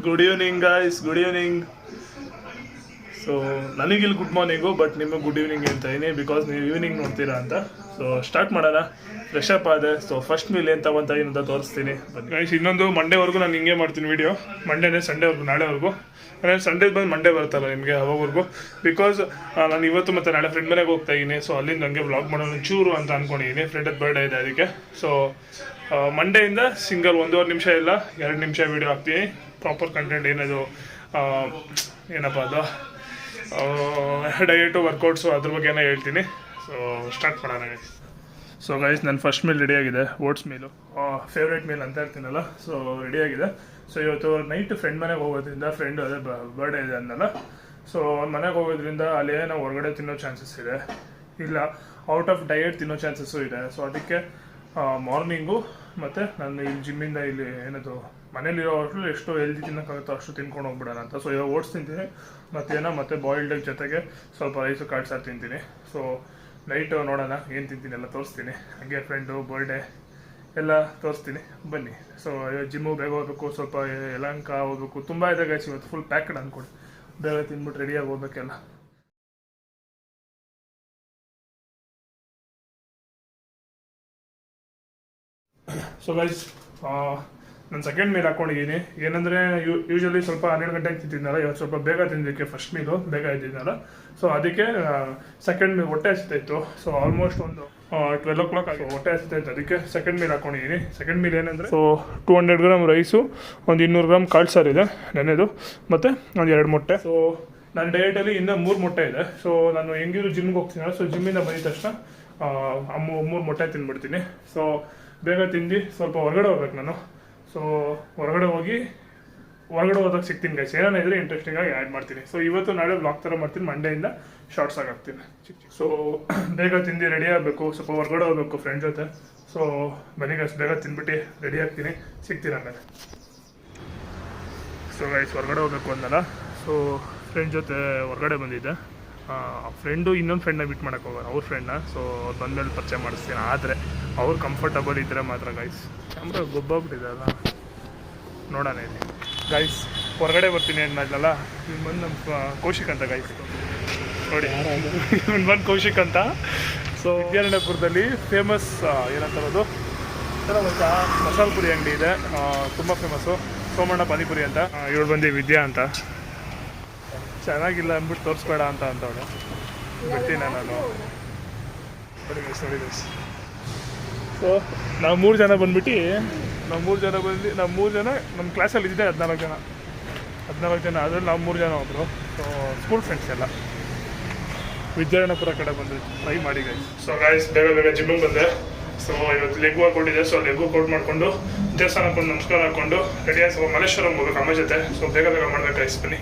Good evening guys, good evening. So ನನಗಿಲ್ಲಿ good morning, but ನಿಮಗೆ good evening ಅಂತ ಇದೀನಿ ಬಿಕಾಸ್ ನೀವು ಈವ್ನಿಂಗ್ ನೋಡ್ತೀರಾ ಅಂತ. ಸೊ ಸ್ಟಾರ್ಟ್ ಮಾಡೋಣ. ಫ್ರೆಶ್ ಅಪ್ ಆದೆ. ಸೊ ಫಸ್ಟ್ ಮೀಲ್ ಏನು ತಗೊಂತ ಅಂತ ತೋರಿಸ್ತೀನಿ ಬನ್ನಿ ಗಾಯ್ಸ್. ಇನ್ನೊಂದು ಮಂಡೇವರೆಗೂ ನಾನು ಹಿಂಗೆ ಮಾಡ್ತೀನಿ ವೀಡಿಯೋ. ಮಂಡೇನೇ ಸಂಡೇವರೆಗೂ, ನಾಳೆವರೆಗೂ. ಅಂದರೆ ಸಂಡೇ ಬಂದು ಮಂಡೇ ಬರುತ್ತಲ್ಲ ನಿಮಗೆ ಅವಾಗವರೆಗೂ. ಬಿಕಾಸ್ ನಾನು ಇವತ್ತು ಮತ್ತು ನಾಳೆ ಫ್ರೆಂಡ್ ಮನೆಗೆ ಹೋಗ್ತಾ ಇದ್ದೀನಿ. ಸೊ ಅಲ್ಲಿಂದ ನನಗೆ ವ್ಲಾಗ್ ಮಾಡೋಣ ಚೂರು ಅಂತ ಅಂದ್ಕೊಂಡಿದ್ದೀನಿ. ಫ್ರೆಂಡದ ಬರ್ಡೇ ಇದೆ ಅದಕ್ಕೆ. ಸೊ ಮಂಡೆಯಿಂದ ಸಿಂಗಲ್ 1.5 ನಿಮಿಷ ಇಲ್ಲ 2 ನಿಮಿಷ ವೀಡಿಯೋ ಹಾಕ್ತೀನಿ. ಪ್ರಾಪರ್ ಕಂಟೆಂಟ್ ಏನದು ಏನಪ್ಪ ಅದು ಡಯಟು ವರ್ಕೌಟ್ಸು ಅದ್ರ ಬಗ್ಗೆನೇ ಹೇಳ್ತೀನಿ. ಸೊ ಸ್ಟಾರ್ಟ್ ಮಾಡೋಣ ಗೈಸ್. ಸೊ ಗೈಸ್ ನನ್ನ ಫಸ್ಟ್ ಮೀಲ್ ರೆಡಿಯಾಗಿದೆ. ಓಟ್ಸ್ ಮೀಲು, ಫೇವ್ರೇಟ್ ಮೀಲ್ ಅಂತ ಇರ್ತೀನಲ್ಲ. ಸೊ ರೆಡಿಯಾಗಿದೆ. ಸೊ ಇವತ್ತು ನೈಟ್ ಫ್ರೆಂಡ್ ಮನೆಗೆ ಹೋಗೋದ್ರಿಂದ, ಫ್ರೆಂಡು ಅದೇ ಬರ್ಡೇ ಇದೆ ಅನ್ನಲ್ಲ. ಸೊ ಮನೆಗೆ ಹೋಗೋದ್ರಿಂದ ಅಲ್ಲಿ ನಾವು ಹೊರಗಡೆ ತಿನ್ನೋ ಚಾನ್ಸಸ್ ಇದೆ, ಇಲ್ಲ ಔಟ್ ಆಫ್ ಡಯಟ್ ತಿನ್ನೋ ಚಾನ್ಸಸ್ಸು ಇದೆ. ಸೊ ಅದಕ್ಕೆ ಮಾರ್ನಿಂಗು ಮತ್ತು ನಾನು ಇಲ್ಲಿ ಜಿಮ್ಮಿಂದ ಇಲ್ಲಿ ಏನದು ಮನೇಲಿರೋ ಅಷ್ಟು ಎಷ್ಟು ಹೆಲ್ದಿ ತಿನ್ನೋಕ್ಕಾಗುತ್ತೋ ಅಷ್ಟು ತಿನ್ಕೊಂಡು ಹೋಗ್ಬಿಡೋಣ ಅಂತ. ಸೊ ಇವಾಗ ಓಟ್ಸ್ ತಿಂತೀನಿ ಮತ್ತು ಬಾಯ್ಲ್ಡ್ ಎಗ್ ಜೊತೆಗೆ ಸ್ವಲ್ಪ ರೈಸು ಕಾಳು ತಿಂತೀನಿ. ಸೊ ನೈಟು ನೋಡೋಣ ಏನು ತಿಂತೀನಿ ಎಲ್ಲ ತೋರಿಸ್ತೀನಿ. ಹಾಗೆ ಫ್ರೆಂಡು ಬರ್ಡೇ ಎಲ್ಲ ತೋರಿಸ್ತೀನಿ ಬನ್ನಿ. ಸೊ ಜಿಮ್ಮು ಬೇಗ ಹೋಗ್ಬೇಕು, ಸ್ವಲ್ಪ ಯಲಹಂಕ ಹೋಗ್ಬೇಕು, ತುಂಬ ಇದೆ ಗೈಸ್ ಇವತ್ತು. ಫುಲ್ ಪ್ಯಾಕ್ಡ್ ಅಂದ್ಕೊಡಿ, ಬೇಗ ತಿಂದ್ಬಿಟ್ಟು ರೆಡಿಯಾಗಿ ಹೋಗ್ಬೇಕೆಲ್ಲ. ಸೊ ಗೈಸ್ ನಾನು ಸೆಕೆಂಡ್ ಮೀಲ್ ಹಾಕ್ಕೊಂಡಿದ್ದೀನಿ. ಏನಂದರೆ ಯೂಶ್ವಲಿ ಸ್ವಲ್ಪ 12 ಗಂಟೆಗೆ ತಿಂತಿದ್ನಲ್ಲ, ಇವತ್ತು ಸ್ವಲ್ಪ ಬೇಗ ತಿಂದಿದ್ದಕ್ಕೆ ಫಸ್ಟ್ ಮೀಲು ಬೇಗ ಇದ್ದಿದ್ದಲ್ಲ. ಸೊ ಅದಕ್ಕೆ ಸೆಕೆಂಡ್ ಮೀಲ್ ಹೊಟ್ಟೆ ಹಸಿತಾಯಿತ್ತು. ಸೊ ಆಲ್ಮೋಸ್ಟ್ ಒಂದು 12 o'clock ಆಗಿ ಹೊಟ್ಟೆ ಹಸಿತಾಯಿತ್ತು. ಅದಕ್ಕೆ ಸೆಕೆಂಡ್ ಮೀಲ್ ಹಾಕ್ಕೊಂಡಿದ್ದೀನಿ. ಸೆಕೆಂಡ್ ಮೀಲ್ ಏನಂದರೆ ಸೊ 200 ಗ್ರಾಮ್ ರೈಸು, ಒಂದು 200 ಗ್ರಾಮ್ ಕಾಳು ಸಾರು ಇದೆ ನೆನೆದು, ಮತ್ತು ಒಂದು 2 ಮೊಟ್ಟೆ. ಸೊ ನನ್ನ ಡಯಟಲ್ಲಿ ಇನ್ನೂ 3 ಮೊಟ್ಟೆ ಇದೆ. ಸೊ ನಾನು ಹೆಂಗಿದ್ರು ಜಿಮ್ಗೆ ಹೋಗ್ತೀನಲ್ಲ, ಸೊ ಜಿಮ್ಮಿಂದ ಬಂದಿದ ತಕ್ಷಣ 3 ಮೊಟ್ಟೆ ತಿಂದ್ಬಿಡ್ತೀನಿ. ಸೊ ಬೇಗ ತಿಂದು ಸ್ವಲ್ಪ ಹೊರಗಡೆ ಹೋಗ್ಬೇಕು ನಾನು. ಸೊ ಹೊರಗಡೆ ಹೋದಾಗ ಸಿಗ್ತೀನಿ ಗೈಸ್. ಏನಾನ ಇದ್ರೆ ಇಂಟ್ರೆಸ್ಟಿಂಗಾಗಿ ಆ್ಯಡ್ ಮಾಡ್ತೀನಿ. ಸೊ ಇವತ್ತು ನಾಳೆ ವ್ಲಾಗ್ ಥರ ಮಾಡ್ತೀನಿ, ಮಂಡೆಯಿಂದ ಶಾರ್ಟ್ಸ್ ಆಗಿ ಹಾಕ್ತೀನಿ. ಸೊ ಬೇಗ ತಿಂದು ರೆಡಿ ಆಗಬೇಕು, ಸ್ವಲ್ಪ ಹೊರಗಡೆ ಹೋಗ್ಬೇಕು ಫ್ರೆಂಡ್ ಜೊತೆ. ಸೊ ಬನ್ನಿ ಗೈಸ್, ಬೇಗ ತಿಂದ್ಬಿಟ್ಟು ರೆಡಿ ಆಗ್ತೀನಿ, ಸಿಗ್ತೀನಿ ಆಮೇಲೆ. ಸೊ ಗೈಸ್ ಹೊರಗಡೆ ಹೋಗ್ಬೇಕು ಅಂದಲ್ಲ. ಸೊ ಫ್ರೆಂಡ್ ಜೊತೆ ಹೊರಗಡೆ ಬಂದಿದ್ದೆ. ಫ್ರೆಂಡು ಇನ್ನೊಂದು ಫ್ರೆಂಡ್ನ ಮೀಟ್ ಮಾಡೋಕ್ಕೆ ಹೋಗೋಣ, ಅವ್ರ ಫ್ರೆಂಡ್ನ. ಸೊ ಅವ್ರು ಬಂದಮೇಲೆ ಪರಿಚಯ ಮಾಡಿಸ್ತೀನಿ. ಆದರೆ ಅವ್ರು ಕಂಫರ್ಟಬಲ್ ಇದ್ದರೆ ಮಾತ್ರ ಗೈಸ್. ಕ್ಯಾಮ್ರಾ ಗೊಬ್ಬಾಗ್ಬಿಟ್ಟಿದೆ ಅಲ್ಲ, ನೋಡೋಣ ಇಲ್ಲಿ ಗೈಸ್. ಹೊರಗಡೆ ಬರ್ತೀನಿ ಅನ್ನಲ್ಲ, ಇವ್ನು ಬಂದು ನಮ್ಮ ಕೌಶಿಕ್ ಅಂತ ಗೈಸ್, ನೋಡಿ ಇವ್ನು ಬಂದು ಕೌಶಿಕ್ ಅಂತ. ಸೊ ವಿದ್ಯಾರಣ್ಯಪುರದಲ್ಲಿ ಫೇಮಸ್ ಏನಂತಾರೋದು ಮಸಾಲೆ ಪುರಿ ಅಂಗಡಿ ಇದೆ, ತುಂಬ ಫೇಮಸ್ಸು, ಸೋಮಣ್ಣ ಪಾನಿಪುರಿ ಅಂತ. ಇವಳು ಬಂದು ವಿದ್ಯಾ ಅಂತ. ಚೆನ್ನಾಗಿಲ್ಲ ಅಂದ್ಬಿಟ್ಟು ತೋರಿಸ್ಬೇಡ ಅಂತ ಅಂತವಳೆ, ಬಿಡ್ತೀನಿ ನಾನು. ನೋಡಿ ಗೈಸ್. ಸೊ ನಾವು 3 ಜನ ಬಂದ್ಬಿಟ್ಟು, ನಾವು 3 ಜನ ನಮ್ಮ ಕ್ಲಾಸಲ್ಲಿ ಇದ್ದಿದ್ದೆ 14 ಜನ. ಅದರಲ್ಲಿ ನಾವು 3 ಜನ ಒಬ್ಬರು. ಸೊ ಸ್ಕೂಲ್ ಫ್ರೆಂಡ್ಸ್ ಎಲ್ಲ ವಿದ್ಯಾರಣ್ಯಪುರ ಕಡೆ ಬಂದು ಟ್ರೈ ಮಾಡಿ ಗೈಸ್. ಸೊ ಗೈಸ್ ಬೇಗ ಜಿಮ್ಮಿಗೆ ಬಂದೆ. ಸೊ ಇವತ್ತು ಲೆಗ್ ವರ್ಕೌಟ್ ಇದೆ. ಸೊ ಲೆಗ್ ವರ್ಕೌಟ್ ಮಾಡಿಕೊಂಡು ದೇವಸ್ಥಾನಕ್ಕೆ ಒಂದು ನಮಸ್ಕಾರ ಹಾಕ್ಕೊಂಡು ರೆಡಿಯಾಗಿ ಸ್ವಲ್ಪ ಮಲ್ಲೇಶ್ವರಂ ಹೋಗ್ಬೇಕು ಅಮ್ಮ ಜೊತೆ. ಸೊ ಬೇಗ ಮಾಡ್ಬೇಕು ಗೈಸ್, ಬನ್ನಿ.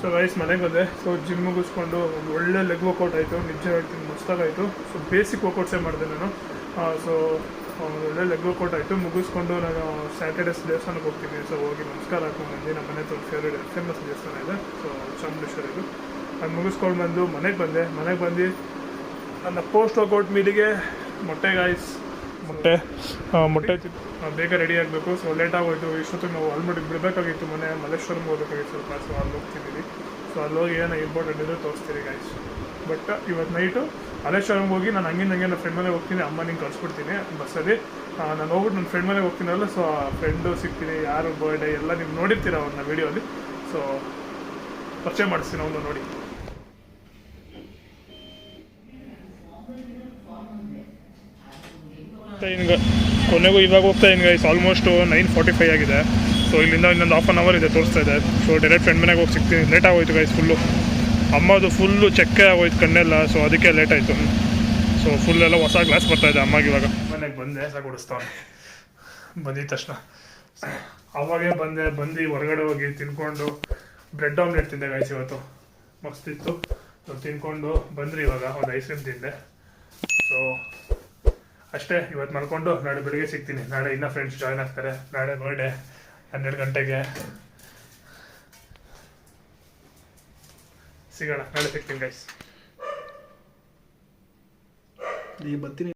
ಸೊ ಗೈಸ್ ಮನೆಗೆ ಬಂದೆ. ಸೊ ಜಿಮ್ ಮುಗಿಸ್ಕೊಂಡು ಒಂದು ಒಳ್ಳೆ ಲೆಗ್ ವರ್ಕೌಟ್ ಆಯಿತು, ನಿಜ ಹೇಳ್ತೀನಿ ಮಸ್ತಾಗಾಯಿತು. ಸೊ ಬೇಸಿಕ್ ವರ್ಕೌಟ್ಸೇ ಮಾಡಿದೆ ನಾನು. ಸೊ ಒಳ್ಳೆ ಲೆಗ್ ವರ್ಕೌಟ್ ಆಯಿತು. ಮುಗಿಸ್ಕೊಂಡು ನಾನು ಸ್ಯಾಟರ್ಡೇಸ್ ದೇವಸ್ಥಾನಕ್ಕೆ ಹೋಗ್ತೀನಿ. ಸೊ ಹೋಗಿ ನಮಸ್ಕಾರ ಹಾಕೊಂಡು ಬಂದು, ನಮ್ಮ ಮನೆ ಫೇಮಸ್ ದೇವಸ್ಥಾನ ಇದೆ, ಸೊ ಚಾಮುಂಡೇಶ್ವರಿದು. ಅದು ಮುಗಿಸ್ಕೊಂಡು ಬಂದು ಮನೆಗೆ ಬಂದು ನನ್ನ ಪೋಸ್ಟ್ ವರ್ಕೌಟ್ ಮೀಲಿಗೆ ಮೊಟ್ಟೆ ಗೈಸ್, ಮೊಟ್ಟೆ ಬೇಗ ರೆಡಿ ಆಗಬೇಕು. ಸೊ ಲೇಟ್ ಆಗೋಯ್ತು. ಇಷ್ಟೊತ್ತಿಗೆ ನಾವು ಆಲ್ಮೋಸ್ಟ್ ಬಿಡಬೇಕಾಗಿತ್ತು, ಮಲ್ಲೇಶ್ವರಂ ಹೋಗ್ಬೇಕಾಗಿತ್ತು ಸ್ವಲ್ಪ. ಸೊ ಅಲ್ಲಿ ಹೋಗ್ತಿದ್ದೀವಿ. ಸೊ ಅಲ್ಲಿ ಹೋಗಿ ಏನೋ ಇಂಪಾರ್ಟೆಂಟ್ ಇದ್ದರೆ ತೋರಿಸ್ತೀರಿ ಗೈಸ್. ಬಟ್ ಇವತ್ತು ನೈಟು ಮಲ್ಲೇಶ್ವರಂಗೆ ಹೋಗಿ ನಾನು ಹಂಗೆ ನನ್ನ ಫ್ರೆಂಡ್ ಮನೆಗೆ ಹೋಗ್ತೀನಿ. ಅಮ್ಮ ನಿಂಗೆ ಕಳಿಸ್ಬಿಡ್ತೀನಿ ಬಸ್ಸಲ್ಲಿ. ನಾನು ಹೋಗ್ಬಿಟ್ಟು ನನ್ನ ಫ್ರೆಂಡ್ ಮನೆಗೆ ಹೋಗ್ತೀನಲ್ಲ. ಸೊ ಆ ಫ್ರೆಂಡು ಸಿಗ್ತೀನಿ, ಯಾರು ಬರ್ಡೇ ಎಲ್ಲ ನೀವು ನೋಡಿರ್ತೀರ ಅವ್ರನ್ನ ವೀಡಿಯೋಲಿ. ಸೊ ಪರಿಚಯ ಮಾಡಿಸ್ತೀನಿ ಅವನು ನೋಡಿ. ಕೊನೆಗೂ ಇವಾಗ ಹೋಗ್ತಾ ಇದ್ದೀನಿ ಗೈಸ್. ಆಲ್ಮೋಸ್ಟ್ 9:45 ಆಗಿದೆ. ಸೊ ಇಲ್ಲಿಂದ ಇನ್ನೊಂದು 1/2 hour ಇದೆ, ತೋರಿಸ್ತಾ ಇದೆ. ಸೊ ಡೈರೆಕ್ಟ್ ಫ್ರೆಂಡ್ ಮನೆಗೆ ಹೋಗಿ ಸಿಗ್ತೀನಿ. ಲೇಟ್ ಆಗೋಯ್ತು ಗೈಸ್ ಫುಲ್ಲು. ಅಮ್ಮದು ಫುಲ್ಲು ಚೆಕ್ಕೆ ಆಗೋಯ್ತು ಕಣ್ಣೆಲ್ಲ. ಸೊ ಅದಕ್ಕೆ ಲೇಟ್ ಆಯಿತು. ಸೊ ಫುಲ್ಲೆಲ್ಲ ಹೊಸ ಗ್ಲಾಸ್ ಬರ್ತಾಯಿದೆ ಅಮ್ಮಗೆ. ಇವಾಗ ಮನೆಗೆ ಬಂದೆ, ಕೊಡಿಸ್ತಾವೆ ಬಂದಿದ್ದ ತಕ್ಷಣ. ಅವಾಗೇ ಬಂದು ಹೊರಗಡೆ ಹೋಗಿ ತಿನ್ಕೊಂಡು ಬ್ರೆಡ್ ಆಮ್ಲೆಟ್ ತಿಂದೆ ಗೈಸ್. ಇವತ್ತು ಮಸ್ತಿತ್ತು. ಸೊ ತಿನ್ಕೊಂಡು ಬಂದ್ರಿ, ಇವಾಗ ಒಂದು ಐಸ್ ಕ್ರೀಮ್ ತಿಂದೆ. ಸೊ ಅಷ್ಟೇ. ಇವತ್ತು ಮಲ್ಕೊಂಡು ನಾಳೆ ಬೆಳಿಗ್ಗೆ ಸಿಗ್ತೀನಿ. ನಾಳೆ ಇನ್ನೂ ಫ್ರೆಂಡ್ಸ್ ಜಾಯ್ನ್ ಆಗ್ತಾರೆ. ನಾಳೆ ಬರ್ಡೇ 12 ಗಂಟೆಗೆ. ಸಿಗೋಣ, ನಾಳೆ ಸಿಗ್ತೀನಿ ಗೈಸ್. ಈ ಬರ್ತೀನಿ.